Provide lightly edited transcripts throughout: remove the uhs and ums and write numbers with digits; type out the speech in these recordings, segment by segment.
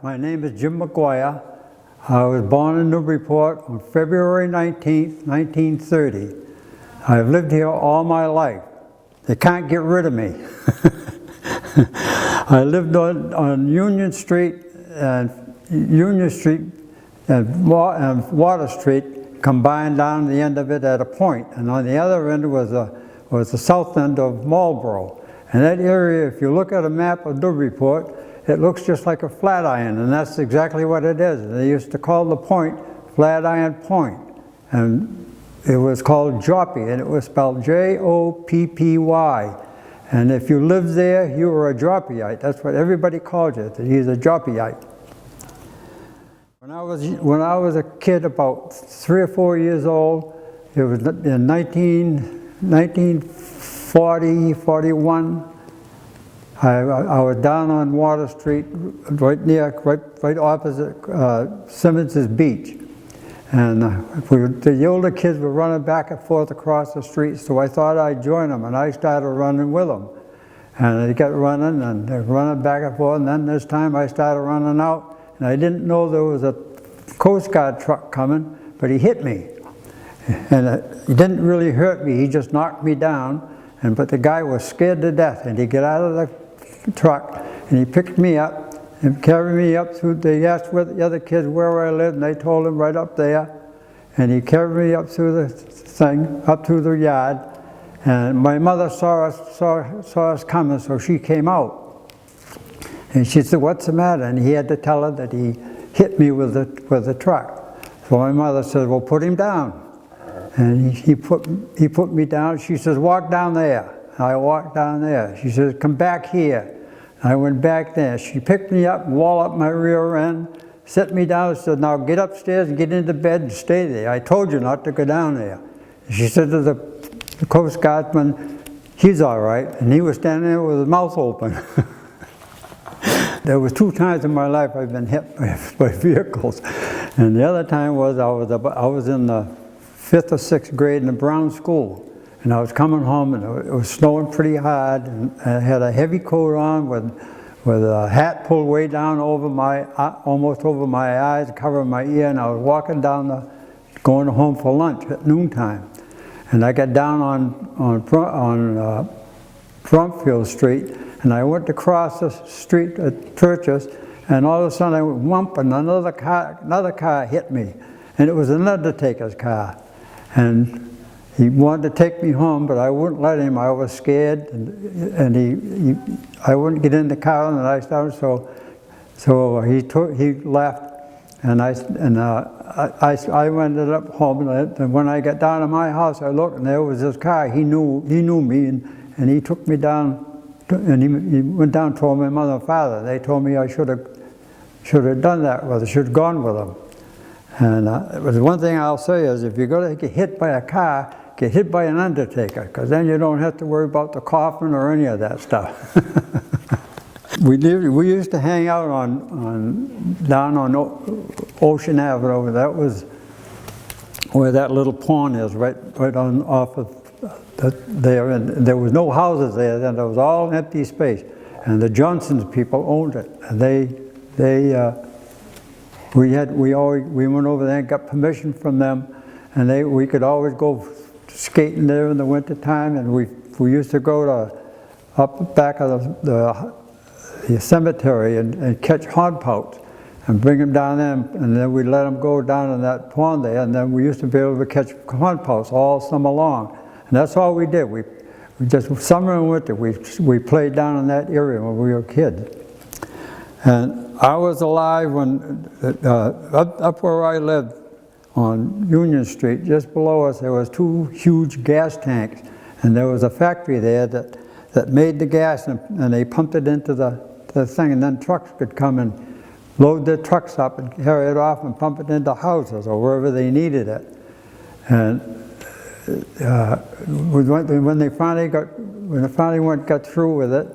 My name is Jim Maguire. I was born in Newburyport on February 19th, 1930. I've lived here all my life. They can't get rid of me. I lived on Union Street and Water Street, combined down the end of it at a point, and on the other end was the south end of Marlborough. And that area, if you look at a map of Newburyport, it looks just like a flat iron, and that's exactly what it is. They used to call the point Flatiron Point, and it was called Joppy, and it was spelled Joppy. And if you lived there, you were a Joppyite. That's what everybody called you. He's a Joppyite. When I was a kid, about 3 or 4 years old, it was in 1940, 41. I was down on Water Street, right opposite Simmons' beach. And the older kids were running back and forth across the street, so I thought I'd join them, and I started running with them. And they got running, and they're running back and forth, and then this time I started running out, and I didn't know there was a Coast Guard truck coming, but he hit me. And he didn't really hurt me, he just knocked me down, but the guy was scared to death, and he got out of the truck, and he picked me up and carried me up through. They asked the other kids where I lived, and they told him right up there. And he carried me up through the thing, up through the yard. And my mother saw us coming, so she came out. And she said, "What's the matter?" And he had to tell her that he hit me with the truck. So my mother said, "Well, put him down." And he put me down. She says, "Walk down there." I walked down there. She says, "Come back here." I went back there. She picked me up and walloped my rear end, set me down, and said, "Now get upstairs and get into bed and stay there. I told you not to go down there." She said to the Coast Guardsman, "He's all right." And he was standing there with his mouth open. There was 2 times in my life I've been hit by vehicles. And the other time was I was in the 5th or 6th grade in the Brown School. And I was coming home, and it was snowing pretty hard, and I had a heavy coat on with a hat pulled way down over almost over my eyes, covering my ear, and I was walking down going home for lunch at noontime. And I got down on Brumfield Street, and I went to cross the street at Purchase, and all of a sudden I went whump, and another car hit me, and it was an undertaker's car. And he wanted to take me home, but I wouldn't let him. I was scared, and I wouldn't get in the car, and I started. So he left, and I ended up home. And when I got down to my house, I looked, and there was this car. He knew me, and he took me down. And he went down and told my mother and father. They told me I should have done that. Well, I should have gone with them. And the one thing I'll say is, if you're going to get hit by a car, get hit by an undertaker, because then you don't have to worry about the coffin or any of that stuff. We used to hang out down on Ocean Avenue. That was where that little pond is, right on off of there. And there was no houses there then. There was all empty space, and the Johnsons people owned it, and we went over there and got permission from them, and we could always go skating there in the winter time, and we used to go up back of the cemetery and catch hornpouts and bring them down there, and then we'd let them go down in that pond there, and then we used to be able to catch hornpouts all summer long. And that's all we did. We just, summer and winter, we played down in that area when we were kids. And I was alive when, up where I lived on Union Street, just below us, there was 2 huge gas tanks. And there was a factory there that made the gas, and they pumped it into the thing, and then trucks could come and load their trucks up and carry it off and pump it into houses or wherever they needed it. And when they finally got through with it,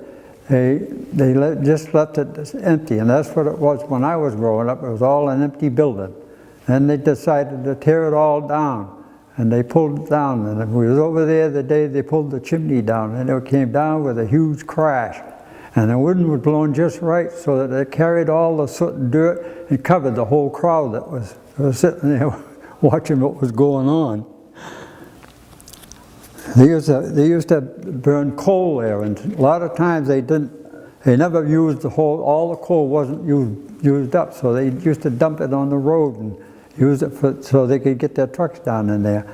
they just left it empty, and that's what it was when I was growing up. It was all an empty building. Then they decided to tear it all down, and they pulled it down. And we was over there the day they pulled the chimney down, and it came down with a huge crash. And the wind was blowing just right so that it carried all the soot and dirt and covered the whole crowd that was sitting there watching what was going on. They used to burn coal there, and a lot of times they never used all the coal wasn't used up, so they used to dump it on the road and use it so they could get their trucks down in there.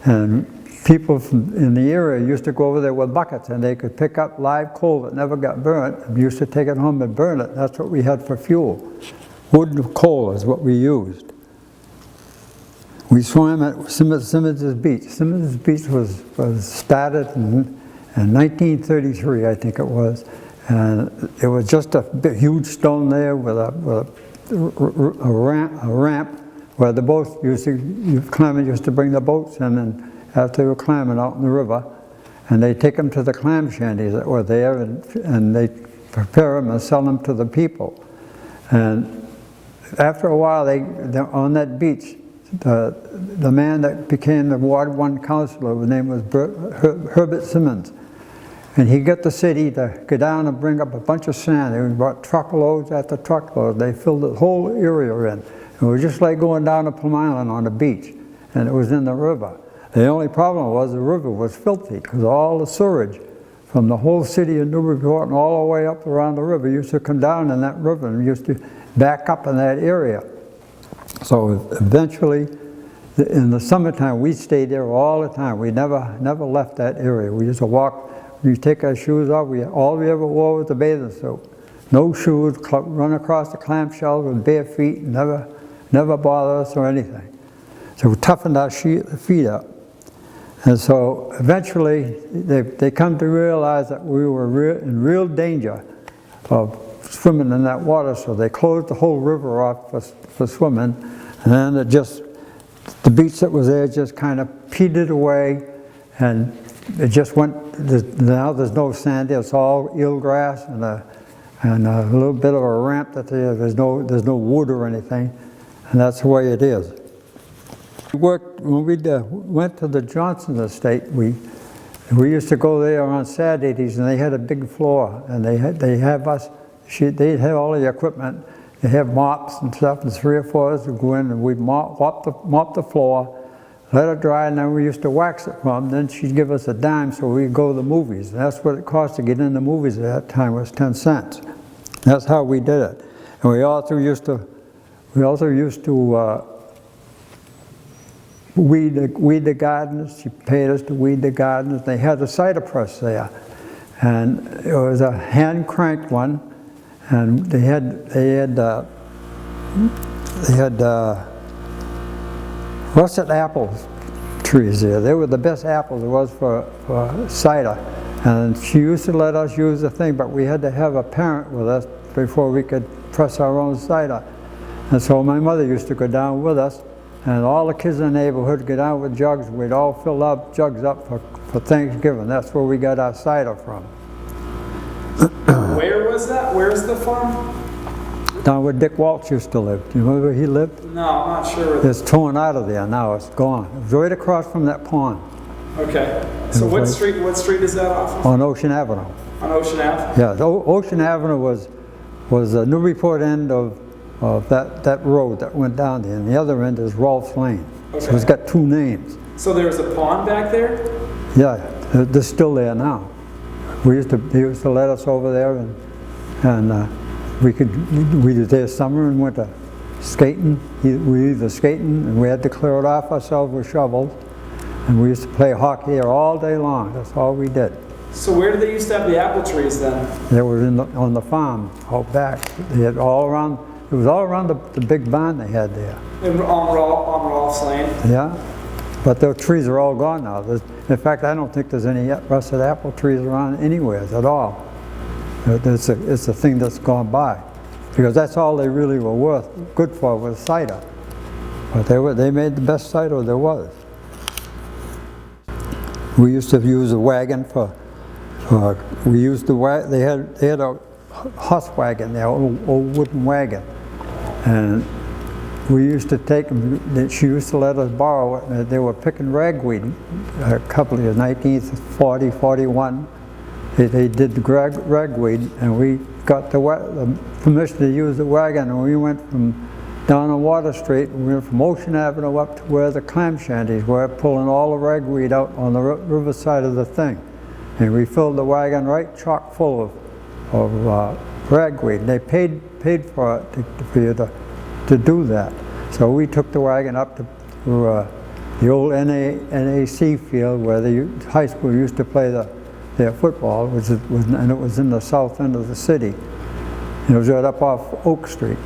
And people in the area used to go over there with buckets, and they could pick up live coal that never got burnt and used to take it home and burn it. That's what we had for fuel. Wood and coal is what we used. We swam at Simmons' Beach. Simmons' Beach was started in 1933, I think it was. And it was just a big, huge stone there with a ramp where the boats climbers used to bring the boats in, and after they were climbing out in the river, and they take them to the clam shanties that were there, and they prepare them and sell them to the people. And after a while, on that beach, the man that became the Ward 1 councilor, his name was Herbert Simmons, and he got the city to go down and bring up a bunch of sand. They brought truckloads after truckloads. They filled the whole area in. It was just like going down to Plum Island on the beach, and it was in the river. The only problem was the river was filthy because all the sewage from the whole city of Newburyport and all the way up around the river used to come down in that river and used to back up in that area. So eventually, in the summertime, we stayed there all the time. We never left that area. We used to walk. We take our shoes off. All we ever wore was the bathing suit. No shoes. Run across the clamshells with bare feet. Never bother us or anything. So we toughened our feet up. And so eventually, they come to realize that we were in real danger of swimming in that water. So they closed the whole river off for swimming. And then the beach that was there just kind of petered away, and it just went. Now there's no sand there; it's all eelgrass and a little bit of a ramp that there's no wood or anything, and that's the way it is. When we went to the Johnson estate, we used to go there on Saturdays, and they had a big floor, and they'd have all the equipment. They have mops and stuff, and 3 or 4 of us would go in and we'd mop the floor, let it dry, and then we used to wax it from. Then she'd give us a dime so we'd go to the movies. And that's what it cost to get in the movies at that time, was 10 cents. That's how we did it. And we also used to weed the gardens. She paid us to weed the gardens. They had a cider press there, and it was a hand cranked one. And they had russet apple trees there. They were the best apples there was for cider. And she used to let us use the thing, but we had to have a parent with us before we could press our own cider. And so my mother used to go down with us, and all the kids in the neighborhood would go down with jugs. We'd all fill up jugs up for Thanksgiving. That's where we got our cider from. Where was that? Where's the farm? Down where Dick Waltz used to live. Do you remember where he lived? No, I'm not sure. It's torn out of there now. It's gone. It was right across from that pond. Okay. So what street is that off of? On Ocean Avenue. On Ocean Ave? Yeah, Ocean Avenue was the Newburyport end of that road that went down there, and the other end is Rolf's Lane. Okay. So it's got 2 names. So there was a pond back there? Yeah, they're still there now. They used to let us over there, and we did there summer and winter skating. We were either skating, and we had to clear it off ourselves with shovels, and we used to play hockey there all day long. That's all we did. So where did they used to have the apple trees then? They were on the farm out back. They had all around. It was all around the big barn they had there. On Rolf's Lane? Yeah, but the trees are all gone now. In fact, I don't think there's any russet apple trees around anywhere at all. It's a thing that's gone by, because that's all they really were good for was cider. But they made the best cider there was. We used to use a wagon they had a horse wagon there, old wooden wagon, and we used to take them. She used to let us borrow it. They were picking ragweed a couple of years, 1940, 41. They did the ragweed, and we got the permission to use the wagon, and we went from down on Water Street, we went from Ocean Avenue up to where the Clam shanties were, pulling all the ragweed out on the river side of the thing. And we filled the wagon right chock full of ragweed. They paid for it for you to do that. So we took the wagon up to the old NAC field where the high school used to play their football, and it was in the south end of the city. And it was right up off Oak Street.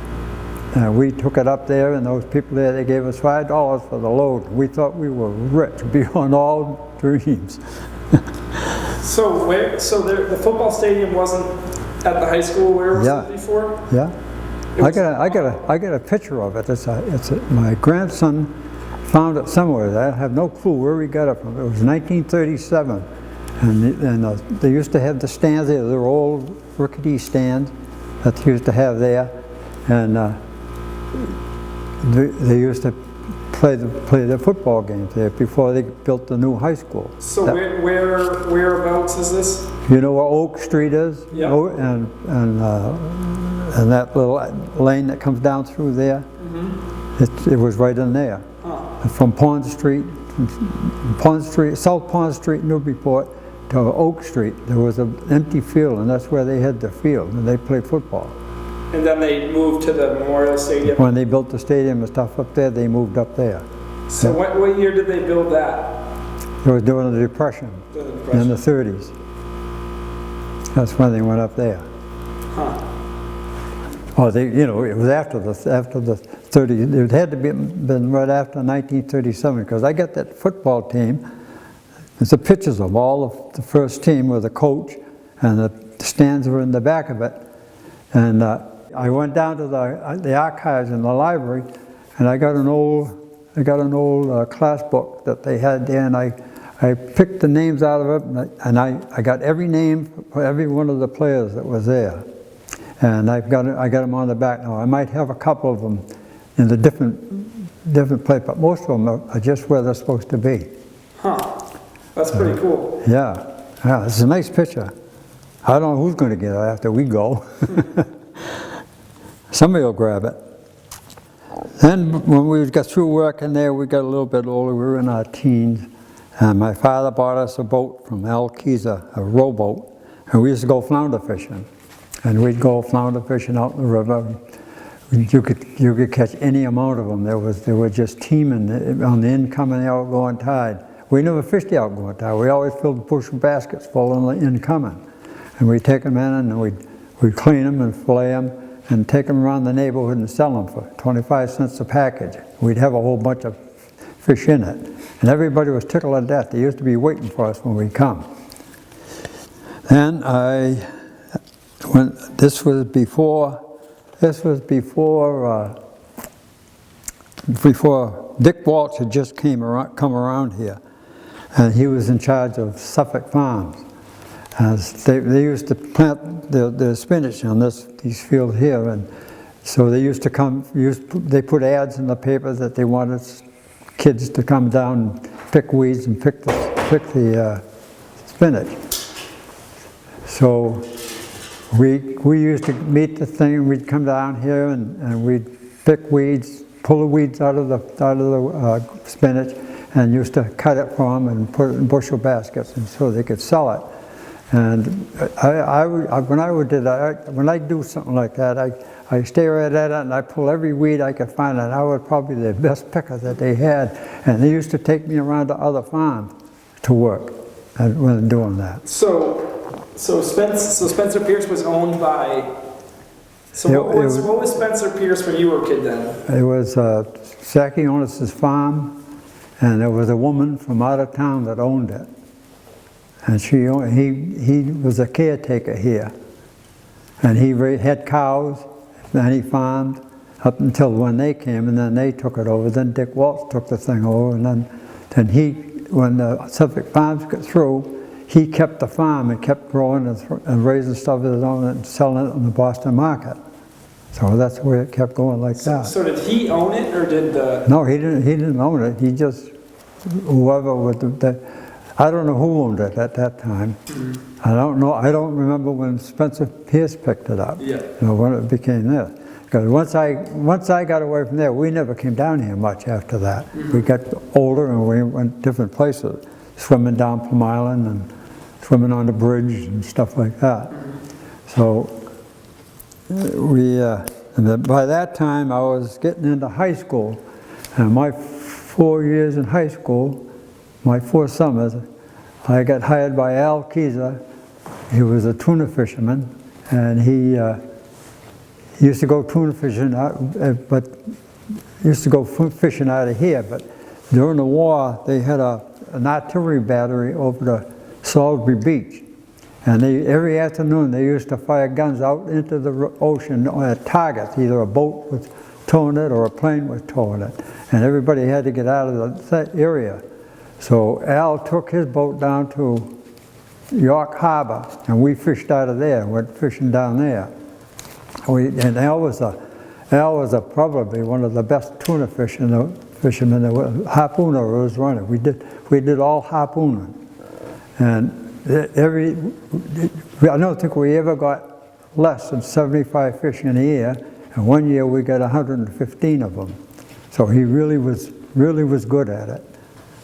And we took it up there, and those people there, they gave us $5 for the load. We thought we were rich beyond all dreams. So the football stadium wasn't at the high school. Where was it before? Yeah. I got a picture of it. My grandson found it somewhere. I have no clue where he got it from. It was 1937, and they used to have the stands there. They were old rickety stands that they used to have there, and they used to play the football games there before they built the new high school. So whereabouts is this? You know where Oak Street is? Yeah. And that little lane that comes down through there, it was right in there. Huh. From South Pond Street, Newburyport, to Oak Street, there was an empty field, and that's where they had the field, and they played football. And then they moved to the Memorial Stadium? When they built the stadium and stuff up there, they moved up there. So what year did they build that? It was during the Depression, in the 30s. That's when they went up there. Huh. Oh, it was after the 30s. It had to been right after 1937, because I got that football team. There's the pictures of all of the first team with the coach, and the stands were in the back of it. And I went down to the archives in the library, and I got an old class book that they had there, and I picked the names out of it, and I got every name for every one of the players that was there. And I got them on the back now. I might have a couple of them in the different place, but most of them are just where they're supposed to be. Huh. That's pretty cool. Yeah. It's a nice picture. I don't know who's going to get it after we go. Somebody will grab it. Then when we got through working there, we got a little bit older. We were in our teens. And my father bought us a boat from Al Keys, a rowboat. And we used to go flounder fishing. And we'd go flounder fishing out in the river. You could catch any amount of them. They were just teeming on the incoming and outgoing tide. We never fished the outgoing tide. We always filled bushel baskets full on the incoming. And we'd take them in, and we'd clean them and fillet them and take them around the neighborhood and sell them for 25 cents a package. We'd have a whole bunch of fish in it. And everybody was tickled to death. They used to be waiting for us when we come. Then this was before Dick Waltz had just come around here, and he was in charge of Suffolk Farms. They used to plant the spinach on these fields here, and so they used to come. They put ads in the paper that they wanted kids to come down and pick weeds and pick the spinach. So we used to meet the thing. We'd come down here and we'd pick weeds, pull the weeds out of the spinach, and used to cut it for them and put it in bushel baskets, and so they could sell it. And when I do something like that, I stay right at it and I pull every weed I could find, and I was probably the best picker that they had. And they used to take me around to other farms to work when doing that. So Spencer Pierce was owned by. So what was Spencer Pierce when you were a kid then? It was Sackey Onus's farm, and there was a woman from out of town that owned it. And he was a caretaker here. And he had cows, and he farmed up until when they came, and then they took it over. Then Dick Waltz took the thing over, and then when the Suffolk Farms got through, he kept the farm and kept growing and raising stuff of his own and selling it on the Boston market. So that's where it kept going like that. So did he own it, or did the... No, he didn't own it. He just, whoever would... I don't know who owned it at that time. I don't know. I don't remember when Spencer Pierce picked it up. Yeah. You know, when it became this. Because once I got away from there, we never came down here much after that. We got older and we went different places, swimming down Plum Island and swimming on the bridge and stuff like that. So by that time I was getting into high school, and my 4 years in high school, my 4 summers, I got hired by Al Keyser. He was a tuna fisherman, and he used to go tuna fishing, fishing out of here. But during the war, they had an artillery battery over to Salisbury Beach, and every afternoon they used to fire guns out into the ocean at targets. Either a boat was towing it or a plane was towing it, and everybody had to get out of that area. So Al took his boat down to York Harbor, and we fished out of there, went fishing down there. And Al was probably one of the best tuna fishermen, harpooner was running. We did all harpooning, and I don't think we ever got less than 75 fish in a year. And one year we got 115 of them. So he really was good at it.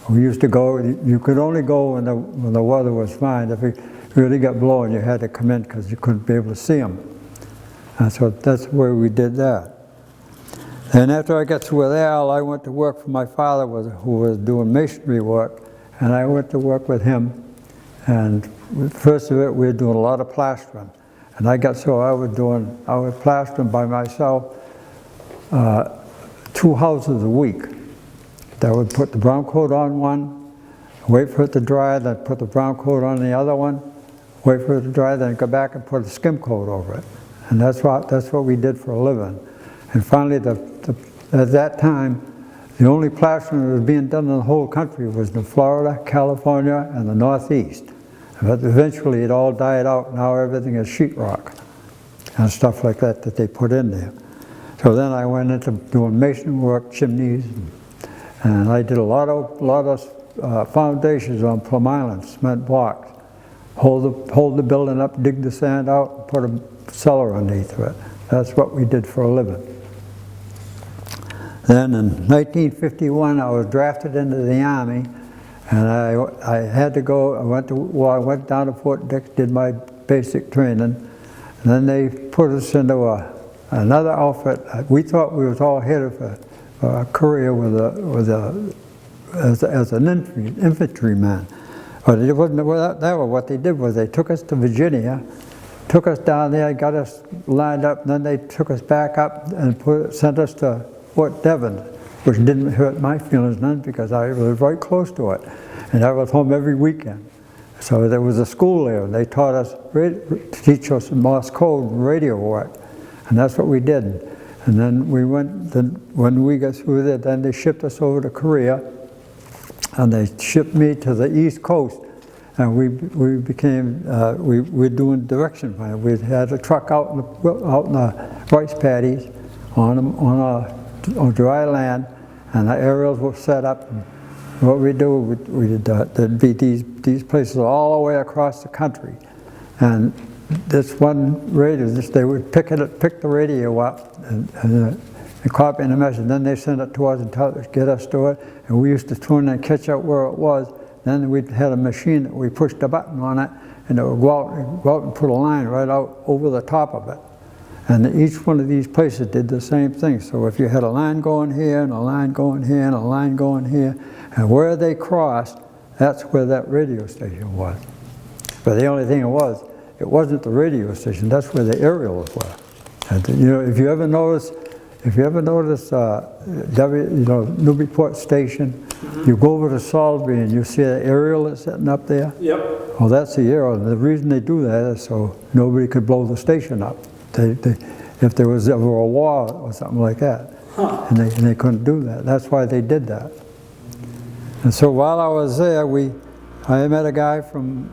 We used to go. You could only go when the weather was fine. If it really got blowing, you had to come in because you couldn't be able to see them. And so that's where we did that. And after I got through with Al, I went to work for my father, who was doing masonry work, and I went to work with him. And first of it, we were doing a lot of plastering. And I was plastering by myself 2 houses a week. I would put the brown coat on one, wait for it to dry, then put the brown coat on the other one, wait for it to dry, then go back and put a skim coat over it. And that's what we did for a living. And finally, at that time, the only plastering that was being done in the whole country was in Florida, California, and the Northeast. But eventually it all died out. Now everything is sheetrock and stuff like that they put in there. So then I went into doing masonry work, chimneys, and I did a lot of foundations on Plum Island, cement blocks. Hold the building up, dig the sand out, and put a cellar underneath it. That's what we did for a living. Then in 1951, I was drafted into the Army, and I had to go. I went down to Fort Dix, did my basic training, and then they put us into another outfit. We thought we was all headed for a career as an infantryman, but it wasn't that. What they did was they took us to Virginia, took us down there, got us lined up, and then they took us back up and sent us to Fort Devon, which didn't hurt my feelings none because I was right close to it, and I was home every weekend. So there was a school there, and they taught us to teach us Morse code and radio work, and that's what we did. And then when we got through there, then they shipped us over to Korea, and they shipped me to the East Coast, and we were doing direction finding. We had a truck out in the rice paddies on dry land, and the aerials were set up. And what we do, there'd be these places all the way across the country, and this one radio, they would pick the radio up and copy the message, and then they send it to us and get us to it, and we used to tune and catch out where it was. Then we had a machine that we pushed a button on it, and it would go out and put a line right out over the top of it. And each one of these places did the same thing. So if you had a line going here, and a line going here, and a line going here, and where they crossed, that's where that radio station was. But the only thing it wasn't the radio station, that's where the aerials were. And, if you ever notice Newburyport station, you go over to Salisbury and you see the aerial that's sitting up there. Yep. Well, that's the aerial. And the reason they do that is so nobody could blow the station up. If there was ever a war or something like that, and they couldn't do that. That's why they did that. And so while I was there, I met a guy from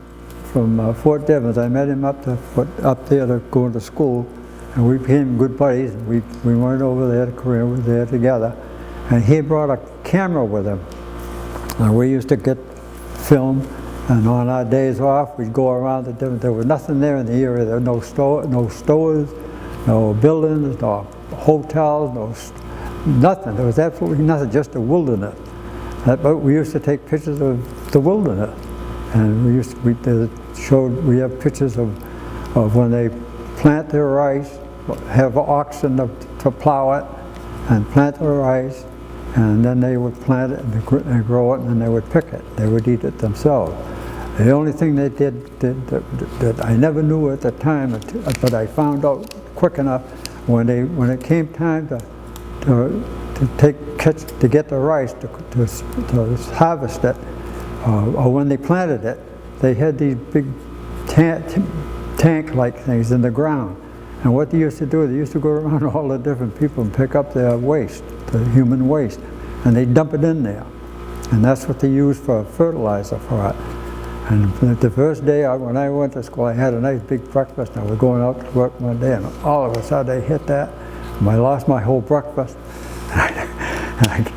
Fort Devens. I met him up there to go to school, and we became good buddies. We went over there to Korea. We were there together, and he brought a camera with him. And we used to get film, And on our days off, we'd go around the different, there was nothing there in the area. There were no stores, no buildings, no hotels, nothing. There was absolutely nothing, just the wilderness. But we used to take pictures of the wilderness. And we have pictures of when they plant their rice, have oxen to plow it, and plant their rice, and then they would plant it and grow it, and then they would pick it. They would eat it themselves. The only thing they did that I never knew at the time, but I found out quick enough, when it came time to get the rice to harvest it, or when they planted it, they had these big tank-like things in the ground. And what they used to do, they used to go around all the different people and pick up their waste, the human waste, and they dump it in there. And that's what they used for fertilizer for it. And the first day when I went to school, I had a nice big breakfast. I was going out to work one day, and all of a sudden I hit that, and I lost my whole breakfast.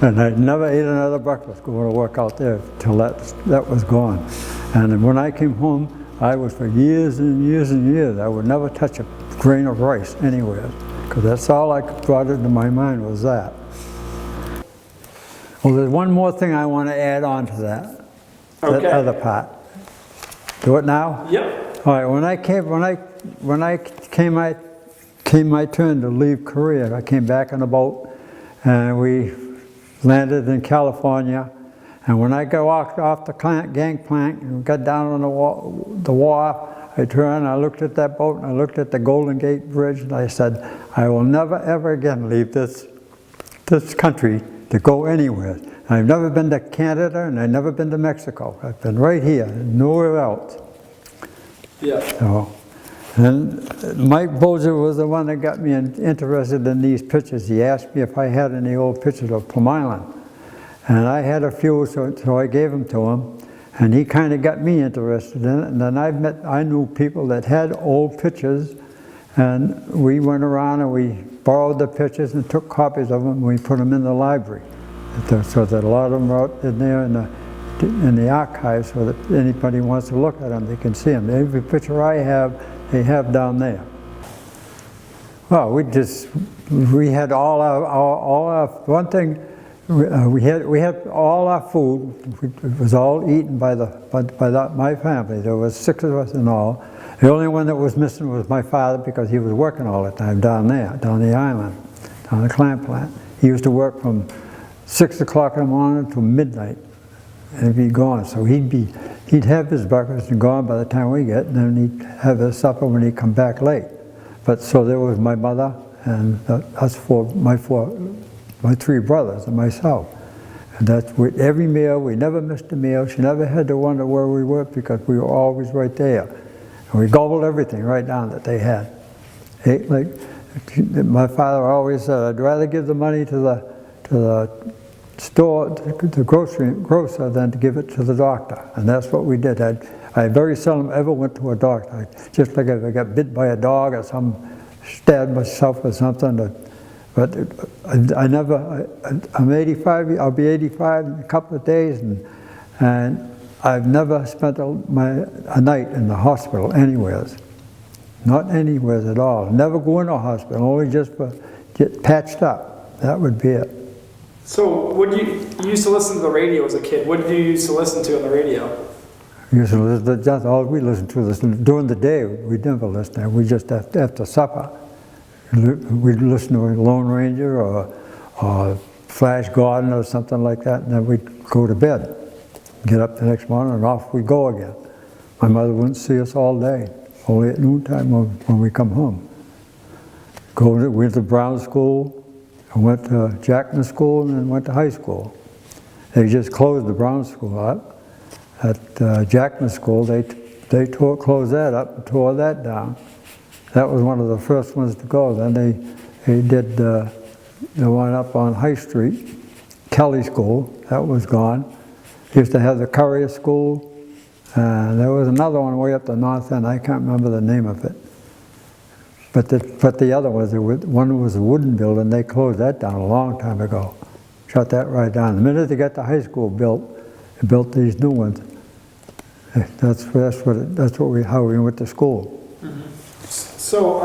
And I never ate another breakfast going to work out there till that was gone. And when I came home, I was for years and years and years, I would never touch a grain of rice anywhere, because that's all I brought into my mind was that. Well, there's one more thing I want to add on to that, that other part. Do it now? Yep. All right. When I came my turn to leave Korea, I came back on a boat, and we landed in California. And when I walked off the gangplank and got down on the wharf, I turned, I looked at that boat, and I looked at the Golden Gate Bridge, and I said, I will never ever again leave this country to go anywhere. I've never been to Canada, and I've never been to Mexico. I've been right here, nowhere else. Yeah. So, and Mike Bozer was the one that got me interested in these pictures. He asked me if I had any old pictures of Plum Island. And I had a few, so I gave them to him. And he kind of got me interested in it. And then I knew people that had old pictures. And we went around and we borrowed the pictures and took copies of them, and we put them in the library. So that a lot of them are out in there in the archives, so that anybody wants to look at them, they can see them. Every picture I have, they have down there. Well, we had all our one thing, we had all our food. It was all eaten by my family. There was 6 of us in all. The only one that was missing was my father, because he was working all the time down there, down the island, down the Clam plant. He used to work from 6 o'clock in the morning till midnight, and he'd be gone. So he'd have his breakfast and gone by the time we get, and then he'd have his supper when he'd come back late. But so there was my mother and my 3 brothers and myself. And that's with every meal. We never missed a meal. She never had to wonder where we were, because we were always right there. And we gobbled everything right down that they had. Like my father always said, I'd rather give the money to the store, the grocer, than to give it to the doctor. And that's what we did. I very seldom ever went to a doctor. Just like if I got bit by a dog or stabbed myself or something. But I'm 85, I'll be 85 in a couple of days, and I've never spent a night in the hospital anywhere. Not anywhere at all. Never go in a hospital, only just for get patched up. That would be it. So you used to listen to the radio as a kid. What did you used to listen to on the radio? We used to listen to, that's all we listened to. During the day, we never listened. We just after supper, we'd listen to a Lone Ranger or Flash Gordon or something like that, and then we'd go to bed. Get up the next morning and off we go again. My mother wouldn't see us all day, only at noontime when we come home. We went to Brown School, I went to Jackman School, and then went to high school. They just closed the Brown School up. At Jackman School, they closed that up and tore that down. That was one of the first ones to go. Then they did the one up on High Street, Kelly School, that was gone. Used to have the Courier School, and there was another one way up the north end. I can't remember the name of it. But the other one was a wooden building. They closed that down a long time ago. Shut that right down. The minute they got the high school built, they built these new ones. That's how we went to school. So,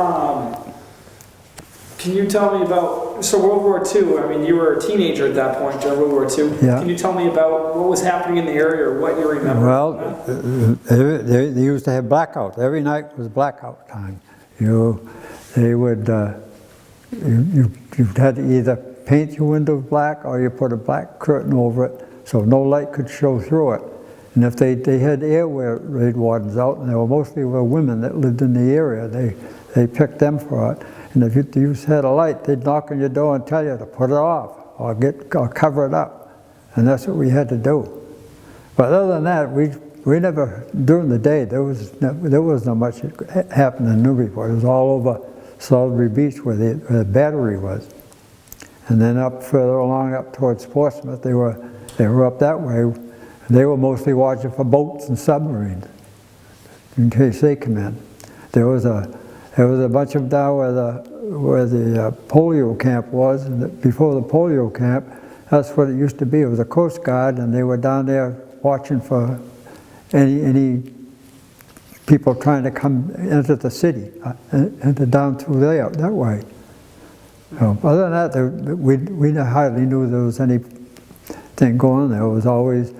can you tell me about, so World War II, I mean, you were a teenager at that point during World War II. Yeah. Can you tell me about what was happening in the area or what you remember? Well, they used to have blackouts. Every night was blackout time. They would, you had to either paint your windows black or you put a black curtain over it so no light could show through it. And if they had air raid wardens out, and they were mostly women that lived in the area, they picked them for it. And if you had a light, they'd knock on your door and tell you to put it off or cover it up. And that's what we had to do. But other than that, we never, during the day, there was not much that happened in Newburyport. It was all over Salisbury Beach where the battery was. And then up further along up towards Portsmouth, they were up that way. They were mostly watching for boats and submarines in case they come in. There was a bunch of them down where the polio camp was, and before the polio camp, that's what it used to be. It was a Coast Guard, and they were down there watching for any people trying to come into the city, and down through there, that way. So, other than that, we hardly knew there was anything going on. There was always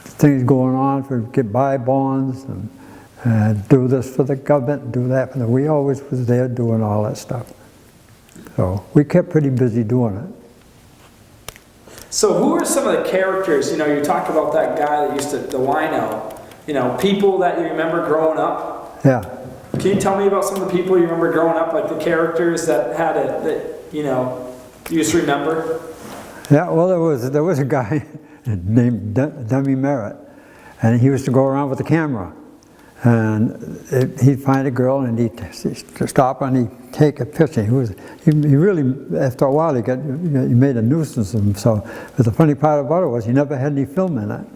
things going on for get buy bonds and do this for the government and do that. And we always was there doing all that stuff. So we kept pretty busy doing it. So who are some of the characters, you talked about that guy that used to, the wino, people that you remember growing up? Yeah. Can you tell me about some of the people you remember growing up, like the characters that had it, that, you just remember? Yeah, well, there was a guy named Dummy Merritt, and he used to go around with a camera. And he'd find a girl and he'd stop and he'd take a picture. He really, after a while, he made a nuisance of himself. But the funny part about it was he never had any film in it.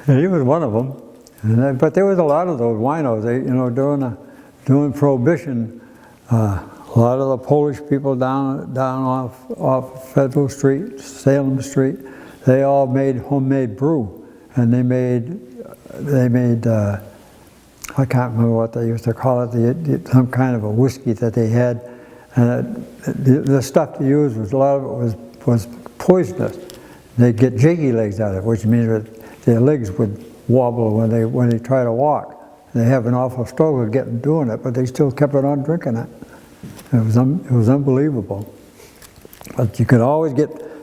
And he was one of them. But there was a lot of those winos. During Prohibition, a lot of the Polish people down off Federal Street, Salem Street, they all made homemade brew, and they made I can't remember what they used to call it, some kind of a whiskey that they had, and the stuff they used was, a lot of it was poisonous. They'd get jiggy legs out of it, which means that their legs would wobble when they try to walk. They have an awful struggle getting doing it, but they still kept it on drinking it. It was unbelievable. But you could always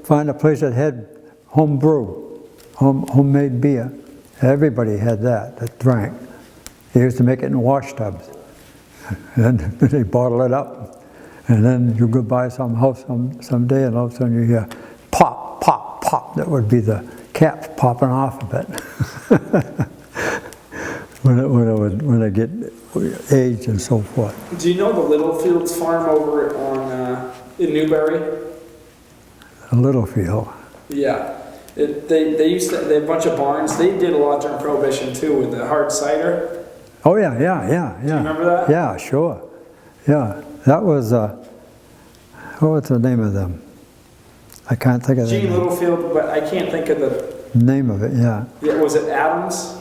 find a place that had home brew, homemade beer. Everybody had that drank. They used to make it in wash tubs. And then they bottle it up. And then you go by some house someday and all of a sudden you hear pop, pop, pop. That would be the caps popping off of it. when they get aged and so forth. Do you know the Littlefields farm over in Newbury? A Littlefield. Yeah. They had a bunch of barns. They did a lot during Prohibition too with the hard cider. Oh yeah. Do you remember that? Yeah, sure. Yeah, that was, what was the name of them? I can't think of the Gene Littlefield, but I can't think of the name of it, yeah. Yeah, was it Adams?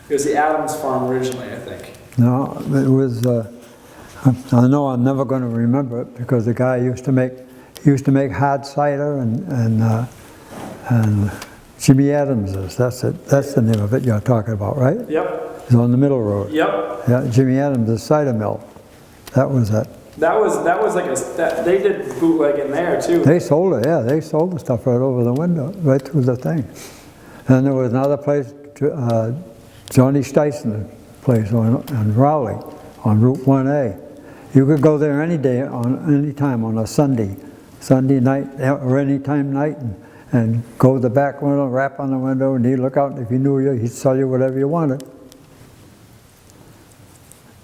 It was the Adams farm originally, I think. No, it was, I know I'm never going to remember it because the guy used to make hard cider and Jimmy Adams's, that's it. That's the name of it you're talking about, right? Yep. It's on the middle road. Yep. Yeah, Jimmy Adams's cider mill. That was it. That was like they did bootleg in there too. They sold it, yeah. They sold the stuff right over the window, right through the thing. And there was another place, Johnny Styson's place on Raleigh, on Route 1A. You could go there any time on a Sunday night or any time night, and go to the back window, rap on the window, and he'd look out. And if he knew you, he'd sell you whatever you wanted.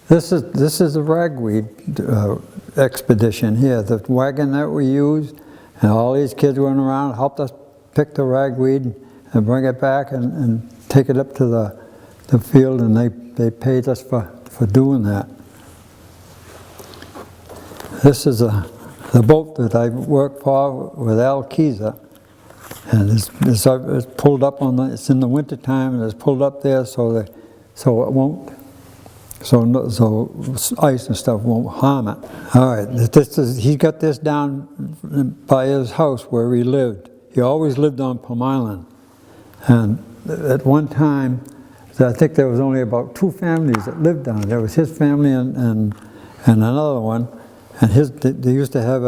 This is the Ragweed expedition here. The wagon that we used, and all these kids went around, helped us pick the ragweed and bring it back and take it up to the field, and they paid us for doing that. This is a the boat that I work for with Al Keyser, and it's pulled up on it's in the winter time, and it's pulled up there so it won't, so ice and stuff won't harm it. All right, he got this down by his house where he lived. He always lived on Plum Island, and at one time, I think there was only about 2 families that lived down there. There was his family and another one, and they used to have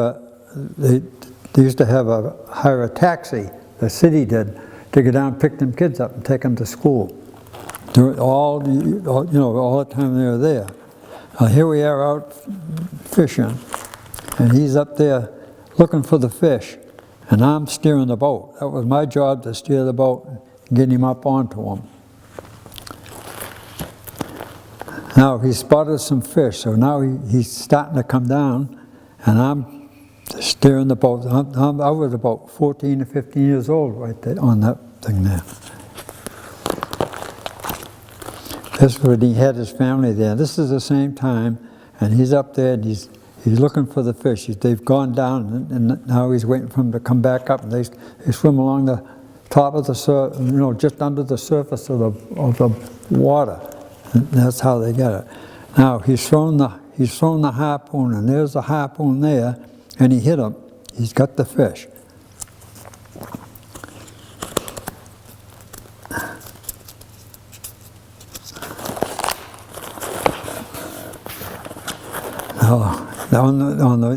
hire a taxi. The city did, to go down and pick them kids up and take them to school. All the time they were there. Here we are out fishing, and he's up there looking for the fish, and I'm steering the boat. That was my job, to steer the boat and get him up onto him. Now he spotted some fish, so now he's starting to come down, and I'm steering the boat. I was about 14 or 15 years old right there on that thing there. This was when he had his family there. This is the same time, and he's up there and he's looking for the fish. They've gone down, and now he's waiting for them to come back up. And they swim along the top of the just under the surface of the water. And that's how they get it. Now he's thrown the harpoon, and there's the harpoon there, and he hit him. He's got the fish.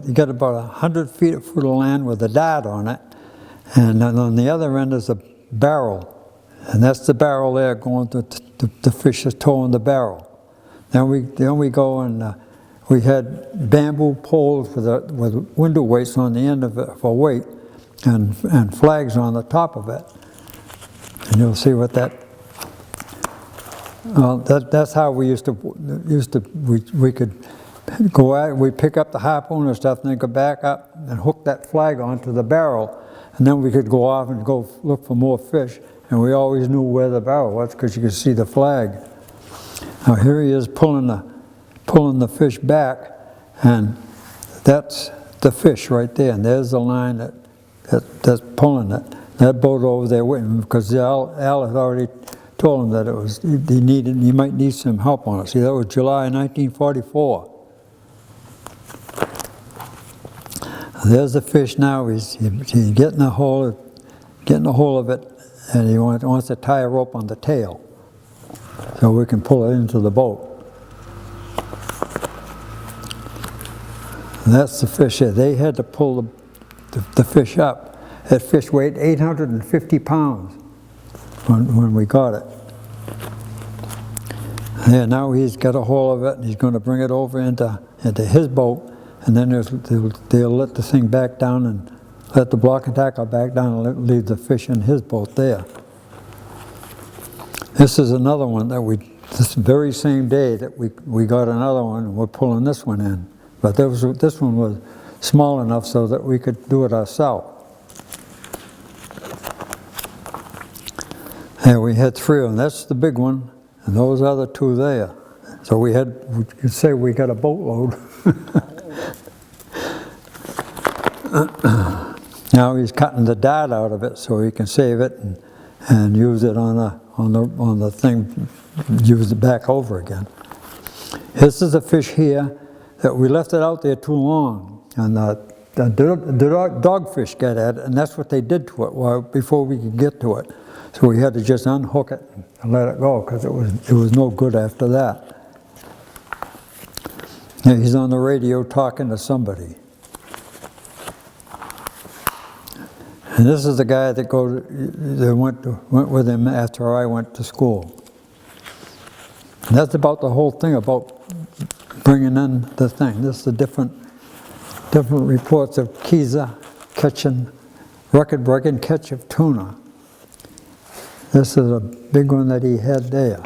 You got about 100 feet of foot of land with a dot on it, and then on the other end is a barrel, and that's the barrel there going to the fish is towing the barrel. Then we go and we had bamboo poles with window weights on the end of it for weight, and flags on the top of it, and you'll see what that. That's how we used to we could go out. We pick up the harpoon and stuff, and then go back up and hook that flag onto the barrel, and then we could go off and go look for more fish. And we always knew where the barrel was because you could see the flag. Now here he is pulling the fish back, and that's the fish right there. And there's the line that's pulling it. That boat over there waiting, because Al had already told him that he might need some help on it. See, that was July 1944. There's the fish now. He's getting a hold of it, and he wants to tie a rope on the tail so we can pull it into the boat. And that's the fish there. They had to pull the fish up. That fish weighed 850 pounds when we got it. Yeah, now he's got a hold of it, and he's going to bring it over into his boat, and then they'll let the thing back down and let the block and tackle back down and leave the fish in his boat there. This is another one that this very same day that we got another one, and we're pulling this one in. But this one was small enough so that we could do it ourselves. And we had 3 of them. That's the big one, and those other 2 there. So we could say we got a boatload. Now he's cutting the dart out of it so he can save it and use it on the thing, use it back over again. This is a fish here that we left it out there too long, and the dogfish got at it, and that's what they did to it before we could get to it. So we had to just unhook it and let it go because it was no good after that. And he's on the radio talking to somebody. And this is the guy that went with him after I went to school. And that's about the whole thing about bringing in the thing. This is the different reports of Keyser catching, record-breaking catch of tuna. This is a big one that he had there.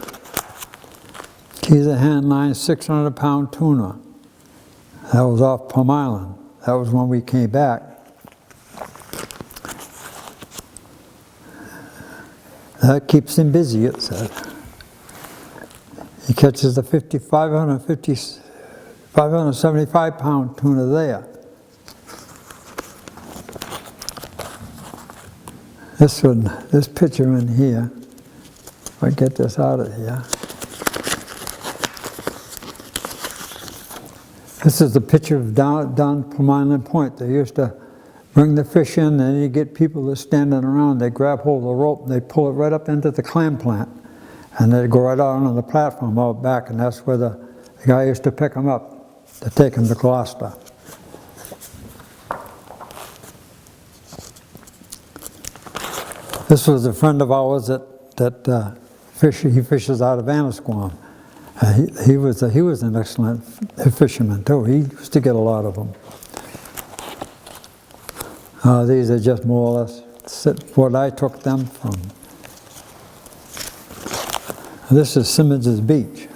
Keyser hand line 600-pound tuna. That was off Plum Island. That was when we came back. That keeps him busy, it said. He catches the 575-pound tuna there. This picture in here, if I get this out of here. This is the picture of down Plum Island Point. They used to bring the fish in, and you get people that standing around, they grab hold of the rope, and they pull it right up into the clam plant. And they'd go right out on the platform out back, and that's where the guy used to pick them up to take them to Gloucester. This was a friend of ours that he fishes out of Annisquam. He was an excellent fisherman too. He used to get a lot of them. These are just more or less what I took them from. This is Simmons' beach.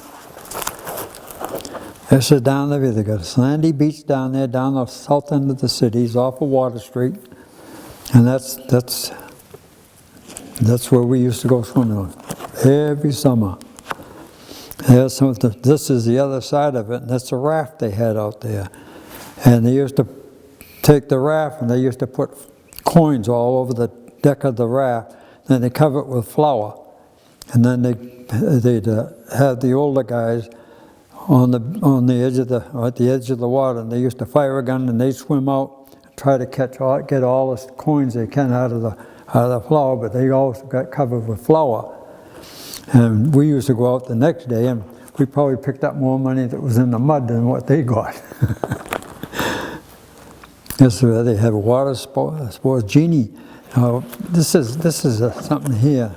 This is down there. They got a sandy beach down there, down the south end of the city, off of Water Street, and that's where we used to go swimming every summer. This is the other side of it, and that's a raft they had out there. And they used to take the raft and they used to put coins all over the deck of the raft. Then they cover it with flour. And then they'd have the older guys on the edge of at the edge of the water, and they used to fire a gun and they'd swim out, try to get all the coins they can out of the flour, but they always got covered with flour. And we used to go out the next day, and we probably picked up more money that was in the mud than what they got. This is where they have water sports. Genie. This is something here.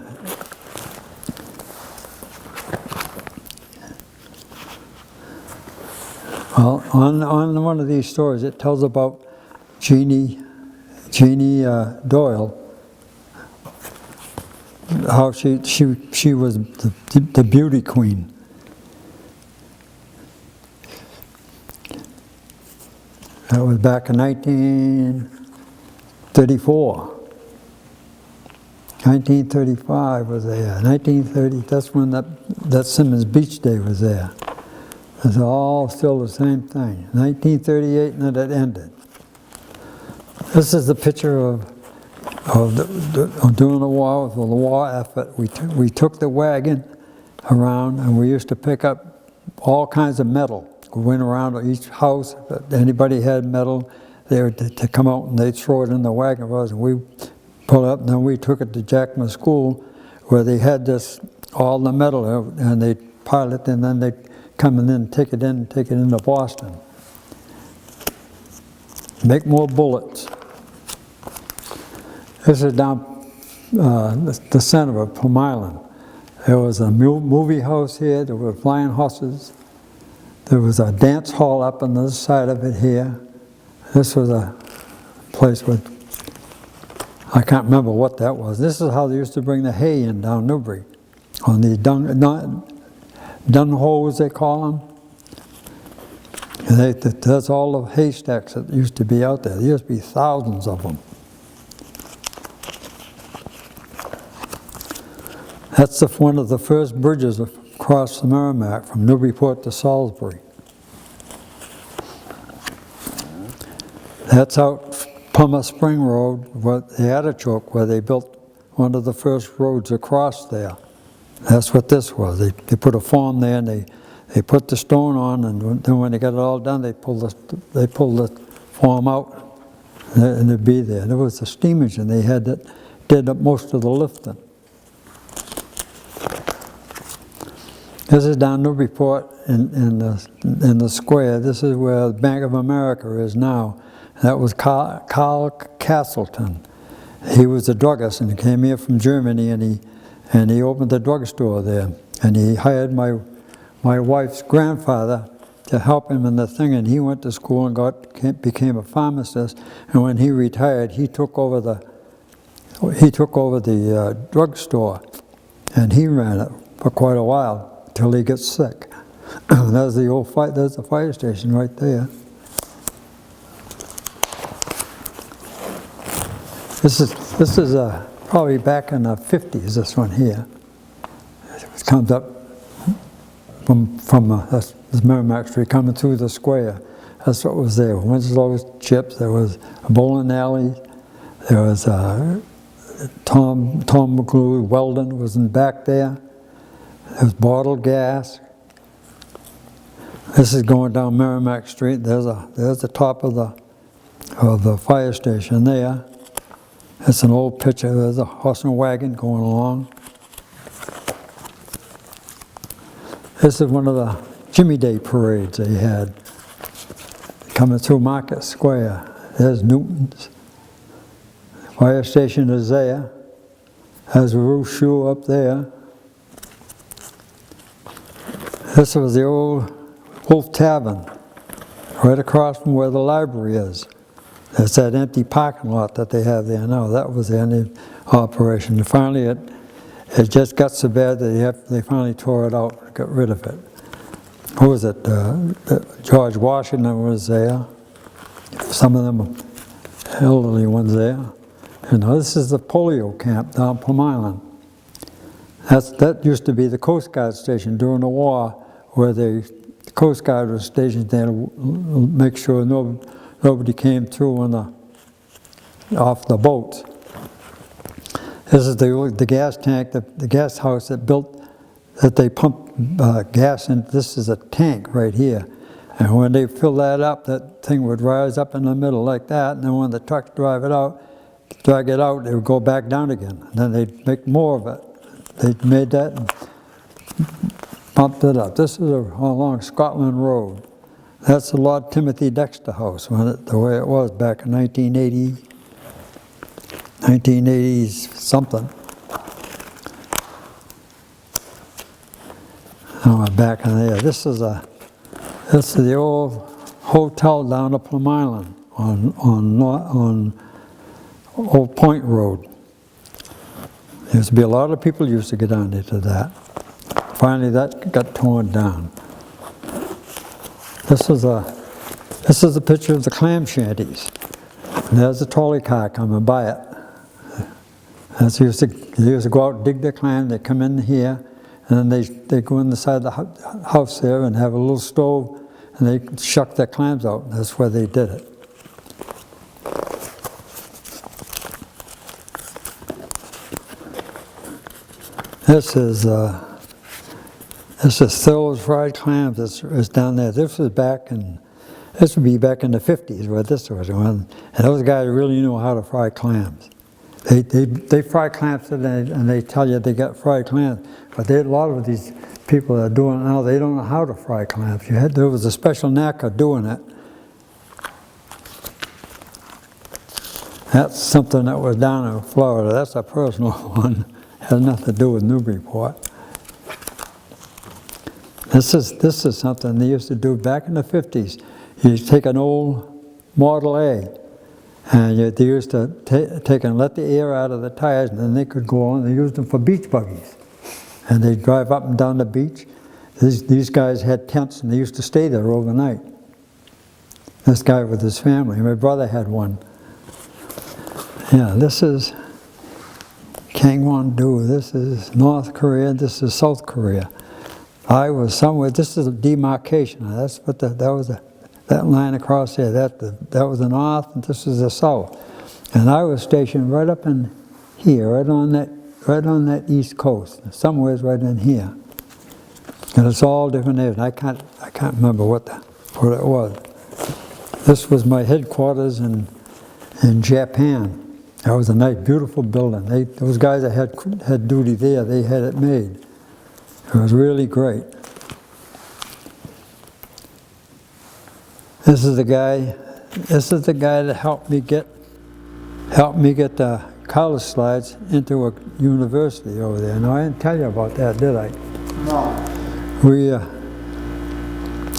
Well, on one of these stories, it tells about Jeannie Doyle. How she was the beauty queen. That was back in 1934. 1935 was there. 1930, that's when that Simmons Beach Day was there. It's all still the same thing. 1938, and then it ended. This is the picture of during the war effort. We took the wagon around, and we used to pick up all kinds of metal. We went around to each house. Anybody had metal, they were to come out and they'd throw it in the wagon for us, and we pull it up. And then we took it to Jackman School, where they had all the metal, and they'd pile it, and then they'd come and then take it into Boston. Make more bullets. This is down the center of Plum Island. There was a movie house here. There were flying horses. There was a dance hall up on the other side of it here. This was a place where I can't remember what that was. This is how they used to bring the hay in down Newbury, on the dung holes they call them. And that's all the haystacks that used to be out there. There used to be thousands of them. That's one of the first bridges across the Merrimack from Newburyport to Salisbury. That's out Plymouth Spring Road, the Artichoke, where they built one of the first roads across there. That's what this was. They put a form there, and they put the stone on, and then when they got it all done, they pulled the form out, and it'd be there. There was a steam engine they had that did most of the lifting. This is down Newburyport in the square. This is where Bank of America is now. That was Carl Castleton. He was a druggist, and he came here from Germany, and he opened a drugstore there. And he hired my wife's grandfather to help him in the thing, and he went to school and became a pharmacist. And when he retired, he took over the drugstore, and he ran it for quite a while till he gets sick. There's the old fight. There's the fire station right there. This is probably back in the 50s. This one here. It comes up from this Merrimack Street, coming through the square. That's what was there. Winslow's Chips. There was a bowling alley. There was Tom McGlue Weldon was in back there. There's bottled gas. This is going down Merrimack Street. There's the top of the fire station there. It's an old picture. There's a horse and wagon going along. This is one of the Jimmy Day parades they had coming through Market Square. There's Newton's. Fire station is there. There's a roof shoe up there. This was the old Wolf Tavern, right across from where the library is. It's that empty parking lot that they have there now. That was the end of operation. And finally, it just got so bad that they finally tore it out and got rid of it. Who was it? George Washington was there. Some of them elderly ones there. You know, this is the polio camp down Plum Island. That used to be the Coast Guard station during the war, where the Coast Guard was stationed there to make sure nobody came through off the boats. This is the gas tank, the gas house that they pump gas in. This is a tank right here. And when they fill that up, that thing would rise up in the middle like that, and then when the trucks drag it out, they would go back down again. And then they'd make more of it. They made that and pumped it up. This is along Scotland Road. That's the Lord Timothy Dexter house, the way it was back in 1980 something. Oh, back in there. This is the old hotel down at Plum Island on Old Point Road. There used to be a lot of people used to get down there to that. Finally, that got torn down. This is a picture of the Clam shanties. And there's a trolley car coming by it. They used to go out and dig their clam. They come in here, and then they go inside the house there and have a little stove, and they shuck their clams out. That's where they did it. This is Seoul's fried clams. It's down there. This would be back in the 50s where this was going. And those guys really knew how to fry clams. They fry clams and they tell you they got fried clams. But a lot of these people that are doing it now, they don't know how to fry clams. There was a special knack of doing it. That's something that was down in Florida. That's a personal one. Has nothing to do with Newburyport. This is something they used to do back in the 50s. You take an old Model A, and they used to take and let the air out of the tires, and then they could go on. They used them for beach buggies, and they'd drive up and down the beach. These guys had tents, and they used to stay there overnight. This guy with his family. My brother had one. Yeah, this is Gangwon-do. This is North Korea. This is South Korea. I was somewhere. This is a demarcation. That's what that was. That line across there. That was the north, and this is the south. And I was stationed right up in here, right on that east coast. Somewhere's right in here. And it's all different areas. I can't remember what it was. This was my headquarters in Japan. That was a nice, beautiful building. Those guys that had duty there, they had it made. It was really great. This is the guy that helped me get the college slides into a university over there. Now I didn't tell you about that, did I? No.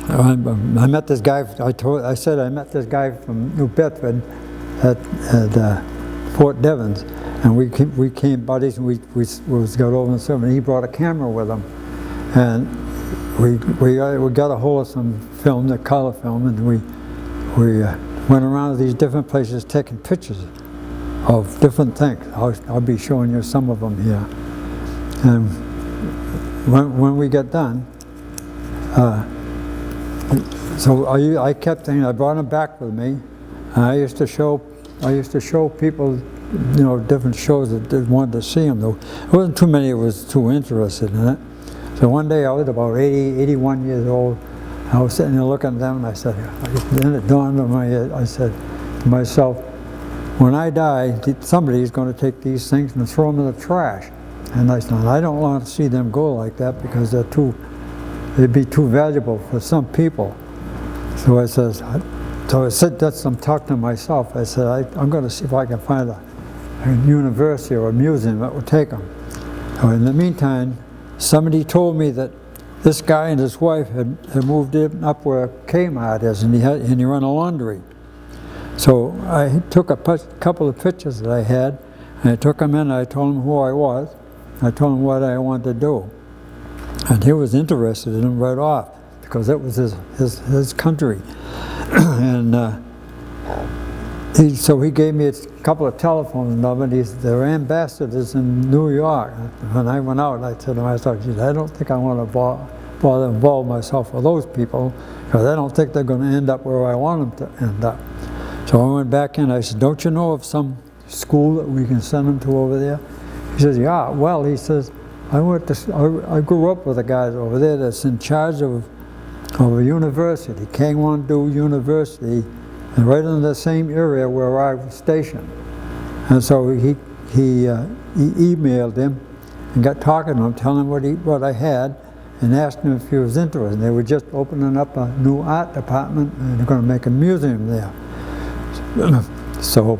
I met this guy. I said I met this guy from New Bedford at Fort Devens, and we came buddies, and we got over and some, and he brought a camera with him, and we got a hold of some film, the color film, and we went around to these different places taking pictures of different things. I'll be showing you some of them here. And when we got done, so I kept thinking, I brought them back with me, and I used to show people different shows that they wanted to see him. Though there wasn't too many that was too interested in it. So one day I was about 80, 81 years old. I was sitting there looking at them, and I said, then it dawned on my head, I said to myself, when I die, somebody's going to take these things and throw them in the trash. And I said, I don't want to see them go like that because they'd be too valuable for some people. So I said, I'm talking to myself. I said, I'm going to see if I can find a university or a museum that will take them. So in the meantime, somebody told me that this guy and his wife had moved in up where Kmart is, and he ran a laundry. So I took a couple of pictures that I had, and I took them in, and I told him who I was. I told him what I wanted to do. And he was interested in them right off, because it was his country. And so he gave me a couple of telephone numbers. They're ambassadors in New York. When I went out, I said to myself, geez, I don't think I want to bother involve myself with those people, because I don't think they're going to end up where I want them to end up. So I went back in, I said, don't you know of some school that we can send them to over there? He says, yeah, well, he says, I grew up with the guys over there that's in charge of a university, Kangwon-do University, and right in the same area where I was stationed. And so he emailed him and got talking to him, telling him what I had, and asked him if he was interested. They were just opening up a new art department, and they're going to make a museum there. So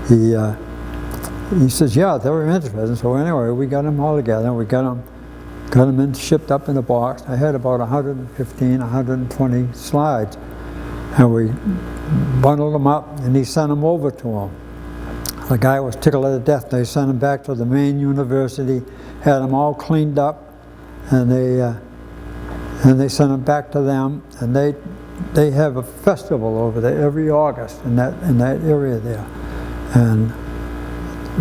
he says, yeah, they were interested. So anyway, we got them all together. We got them in, shipped up in a box. I had about 115, 120 slides. And we bundled them up, and he sent them over to him. The guy was tickled to death. They sent them back to the main university, had them all cleaned up, and they sent them back to them. And they have a festival over there every August in that area there. And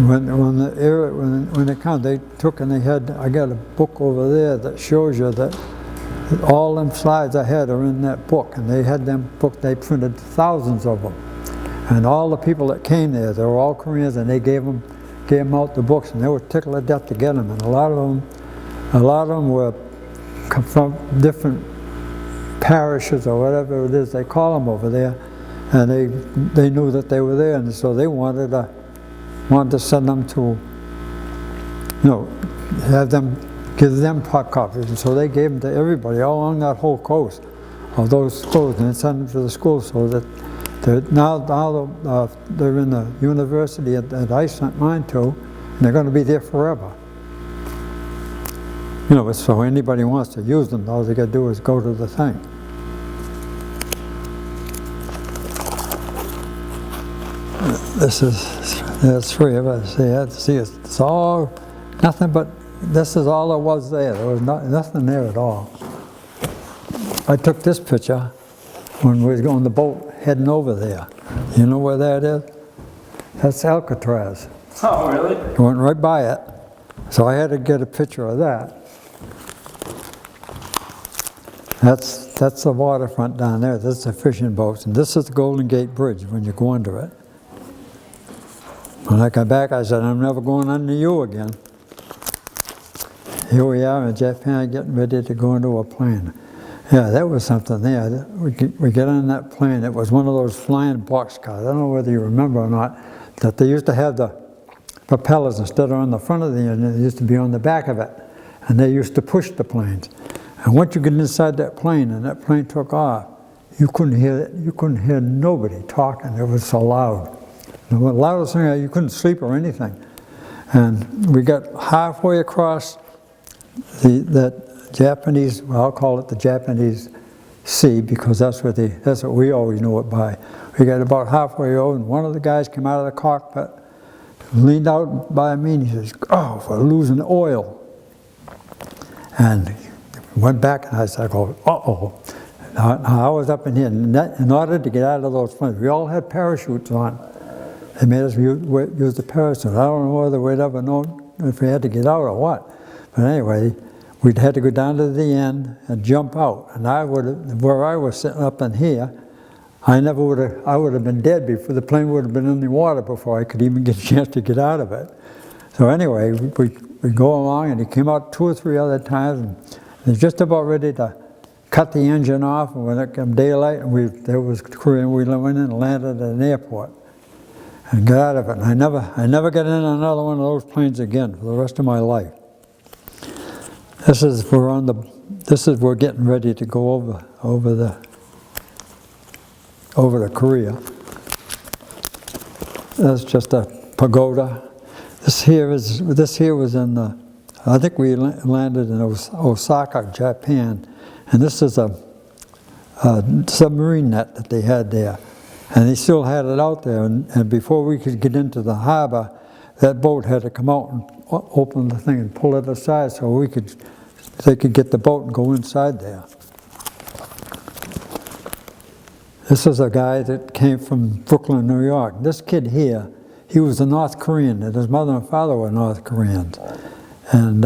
when it comes, they took and I got a book over there that shows you that all them slides I had are in that book, and they had them book. They printed thousands of them, and all the people that came there, they were all Koreans, and they gave them out the books, and they were tickled to death to get them. And a lot of them were from different parishes or whatever it is they call them over there, and they knew that they were there, and so they wanted to send them to, give them pot copies, and so they gave them to everybody all along that whole coast of those schools, and they sent them to the schools so that now they're in the university that I sent mine to, and they're going to be there forever. So anybody wants to use them, all they got to do is go to the thing. There's three of us. See, it's all nothing but. This is all there was there. There was nothing there at all. I took this picture when we was on the boat heading over there. You know where that is? That's Alcatraz. Oh, really? I went right by it. So I had to get a picture of that. That's the waterfront down there. That's the fishing boats. And this is the Golden Gate Bridge when you go under it. When I got back, I said, I'm never going under you again. Here we are in Japan getting ready to go into a plane. Yeah, that was something there. We get on that plane. It was one of those flying boxcars. I don't know whether you remember or not, that they used to have the propellers instead of on the front of the engine, they used to be on the back of it. And they used to push the planes. And once you get inside that plane and that plane took off, you couldn't hear nobody talking. It was so loud. The loudest thing, you couldn't sleep or anything. And we got halfway across that Japanese, well, I'll call it the Japanese Sea, because that's what we always know it by. We got about halfway over, and one of the guys came out of the cockpit, leaned out by me, and he says, "Oh, we're losing oil." And went back, and I said, "Uh-oh." Now, I was up in here, and in order to get out of those planes, we all had parachutes on. They made us use the parachute. I don't know whether we'd ever know if we had to get out or what. But anyway, we'd had to go down to the end and jump out. And where I was sitting up in here, I would have been dead before the plane would have been in the water before I could even get a chance to get out of it. So anyway, we go along, and he came out 2 or 3 other times, and he was just about ready to cut the engine off, and when it came daylight, and there was Korean, we went in and landed at an airport and got out of it. And I never got in another one of those planes again for the rest of my life. We're getting ready to go over to Korea. That's just a pagoda. This here was in the, I think we landed in Osaka, Japan, and this is a submarine net that they had there, and they still had it out there. And before we could get into the harbor, that boat had to come out and open the thing and pull it aside so they could get the boat and go inside there. This is a guy that came from Brooklyn, New York. This kid here, he was a North Korean, and his mother and father were North Koreans. And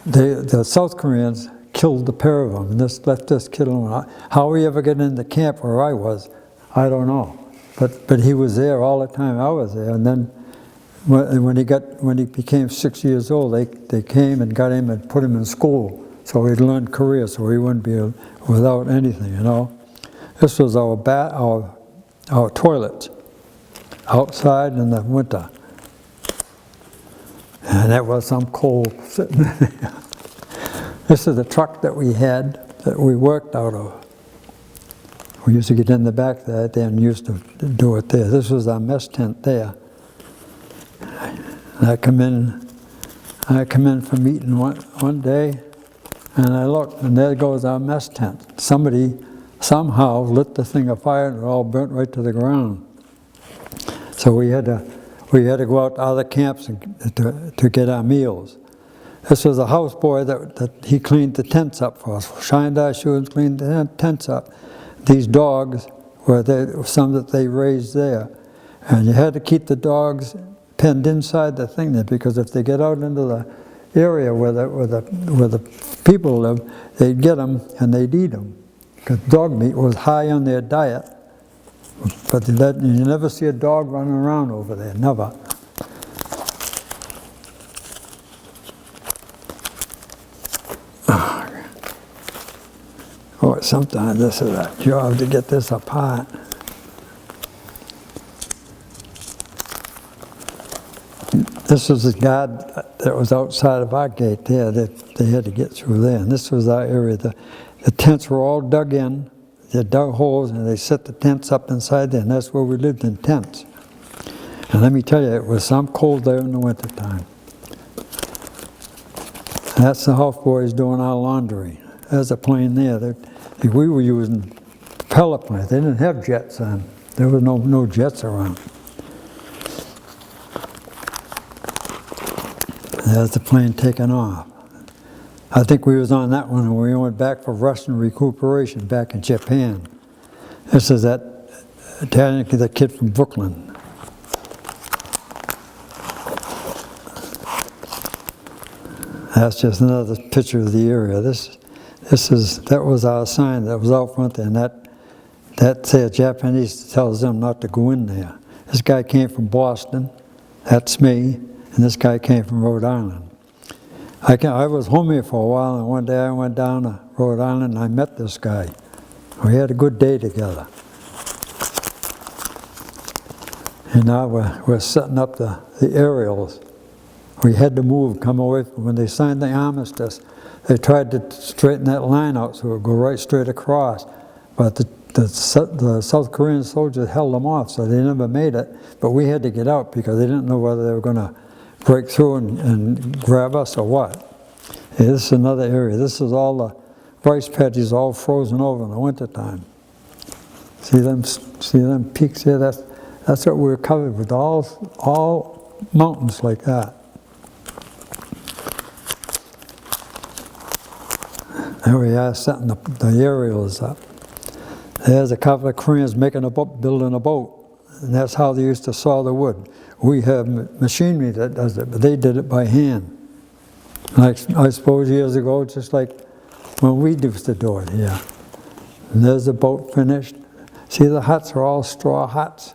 the South Koreans killed the pair of them, and left this kid alone. How he ever got into camp where I was, I don't know. But he was there all the time I was there. And then when he became 6 years old, they came and got him and put him in school, so he'd learn Korea, so he wouldn't be without anything, you know. This was our toilets outside in the winter. And that was some coal sitting there. This is the truck that we had, that we worked out of. We used to get in the back of that and used to do it there. This was our mess tent there. And I come in from eating one day, and I looked, and there goes our mess tent. Somebody somehow lit the thing afire, and it all burnt right to the ground. So we had to go out to other camps to get our meals. This was a houseboy that he cleaned the tents up for us. Shined our shoes, cleaned the tents up. These dogs were some that they raised there, and you had to keep the dogs penned inside the thing there, because if they get out into the area where the people live, they'd get them and they'd eat them, because dog meat was high on their diet. But you never see a dog running around over there, never. Oh, sometimes this is a job to get this apart. This was the guard that was outside of our gate there, that they had to get through there. And this was our area. The tents were all dug in. They dug holes and they set the tents up inside there, and that's where we lived, in tents. And let me tell you, it was some cold there in the wintertime. And that's the houseboys doing our laundry. There's a plane there. We were using propeller planes. They didn't have jets on. There was no jets around. There's the plane taking off. I think we was on that one when we went back for rest and recuperation back in Japan. This is that Italian kid, the kid from Brooklyn. That's just another picture of the area. That was our sign that was out front there, and that said Japanese tells them not to go in there. This guy came from Boston. That's me. And this guy came from Rhode Island. I was home here for a while, and one day I went down to Rhode Island and I met this guy. We had a good day together. And now we're setting up the aerials. We had to move, come away from when they signed the armistice. They tried to straighten that line out so it would go right straight across. But the South Korean soldiers held them off, so they never made it. But we had to get out because they didn't know whether they were going to break through and grab us or what. Yeah, this is another area. This is all the rice paddies all frozen over in the wintertime. See them peaks here? That's what we're covered with, all mountains like that. There we are, setting the aerials up. There's a couple of Koreans building a boat, and that's how they used to saw the wood. We have machinery that does it, but they did it by hand. Like I suppose years ago, just like when we used to do it here. And there's the boat finished. See, the huts are all straw huts.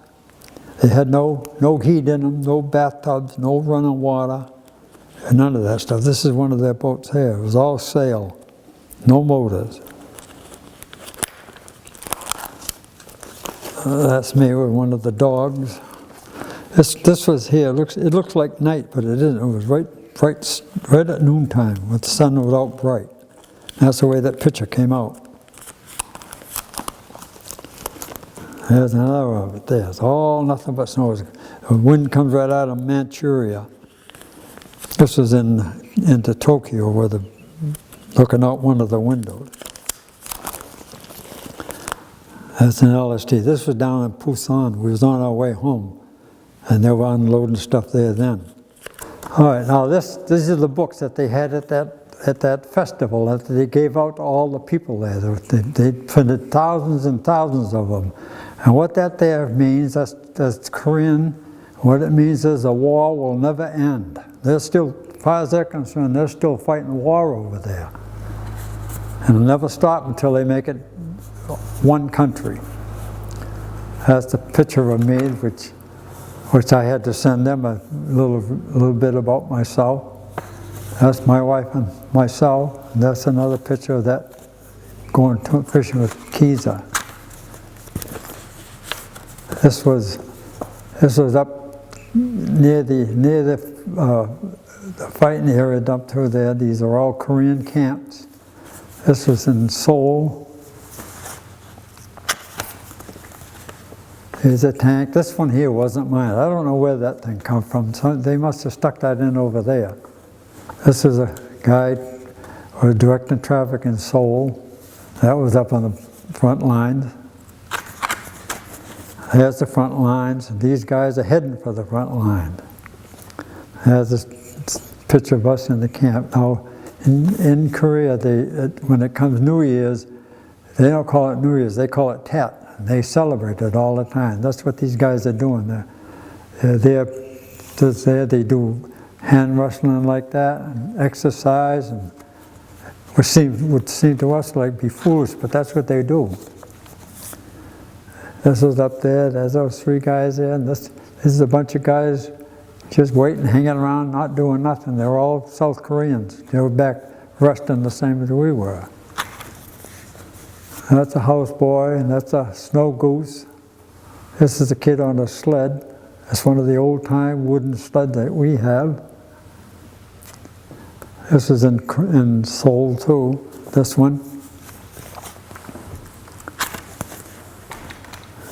They had no heat in them, no bathtubs, no running water, and none of that stuff. This is one of their boats here. It was all sail, no motors. That's me with one of the dogs. This was here. It looks like night, but it isn't. It was right at noontime, when the sun was out bright. That's the way that picture came out. There's another of it there. It's all nothing but snow. The wind comes right out of Manchuria. This was into Tokyo, looking out one of the windows. That's an LSD. This was down in Busan. We was on our way home, and they were unloading stuff there then. All right, now these are the books that they had at that festival that they gave out to all the people there. They printed thousands and thousands of them. And what that there means, that's Korean, what it means is the war will never end. They're still, as far as they're concerned, they're still fighting war over there. And it'll never stop until they make it one country. That's the picture of me, which I had to send them a little bit about myself. That's my wife and myself. And that's another picture of that going fishing with Kiza. This was up near the fighting area up through there. These are all Korean camps. This was in Seoul. Here's a tank. This one here wasn't mine. I don't know where that thing come from. So they must have stuck that in over there. This is a guy who was directing traffic in Seoul. That was up on the front lines. There's the front lines. These guys are heading for the front line. There's this picture of us in the camp. Now, in Korea, when it comes New Year's, they don't call it New Year's, they call it Tet. They celebrate it all the time. That's what these guys are doing. They're there, they do hand wrestling like that, and exercise, and would seem to us like be foolish, but that's what they do. This was up there, there's those three guys there, and this is a bunch of guys just waiting, hanging around, not doing nothing. They were all South Koreans. They were back resting the same as we were. And that's a houseboy, and that's a snow goose. This is a kid on a sled. That's one of the old-time wooden sleds that we have. This is in Seoul too, this one.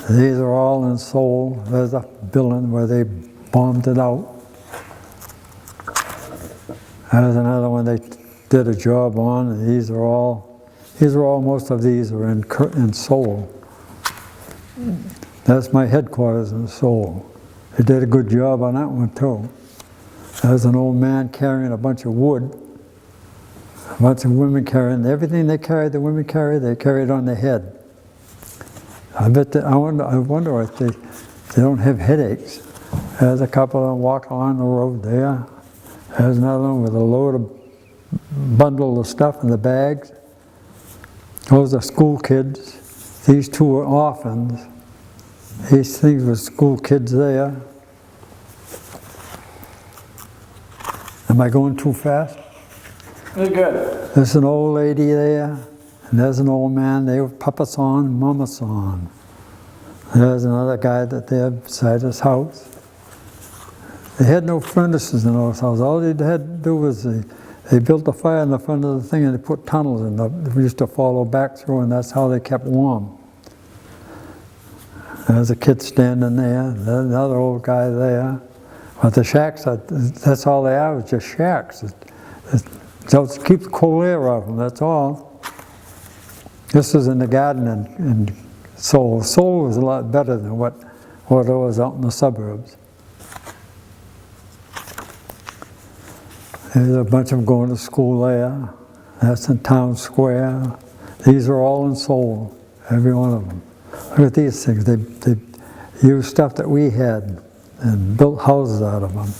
These are all in Seoul. There's a building where they bombed it out. There's another one they did a job on, and most of these are in Seoul. That's my headquarters in Seoul. They did a good job on that one too. There's an old man carrying a bunch of wood. A bunch of women carrying everything they carried on their head. I wonder if they don't have headaches. There's a couple of them walking along the road there. There's another one with a bundle of stuff in the bags. Those are school kids. These two are orphans. These things were school kids there. Am I going too fast? You're good. There's an old lady there, and there's an old man. They were Papa's on, Mama's on. There's another guy that they're beside his house. They had no furnaces in those houses. All they had to do was they built a fire in the front of the thing, and they put tunnels in that we used to follow back through, and that's how they kept warm. There's a kid standing there. There's another old guy there. But the shacks, that's all they are, is just shacks. So to keep the cold air off them, that's all. This was in the garden in Seoul. Seoul was a lot better than what it was out in the suburbs. There's a bunch of them going to school there. That's in Town Square. These are all in Seoul, every one of them. Look at these things. They used stuff that we had and built houses out of them.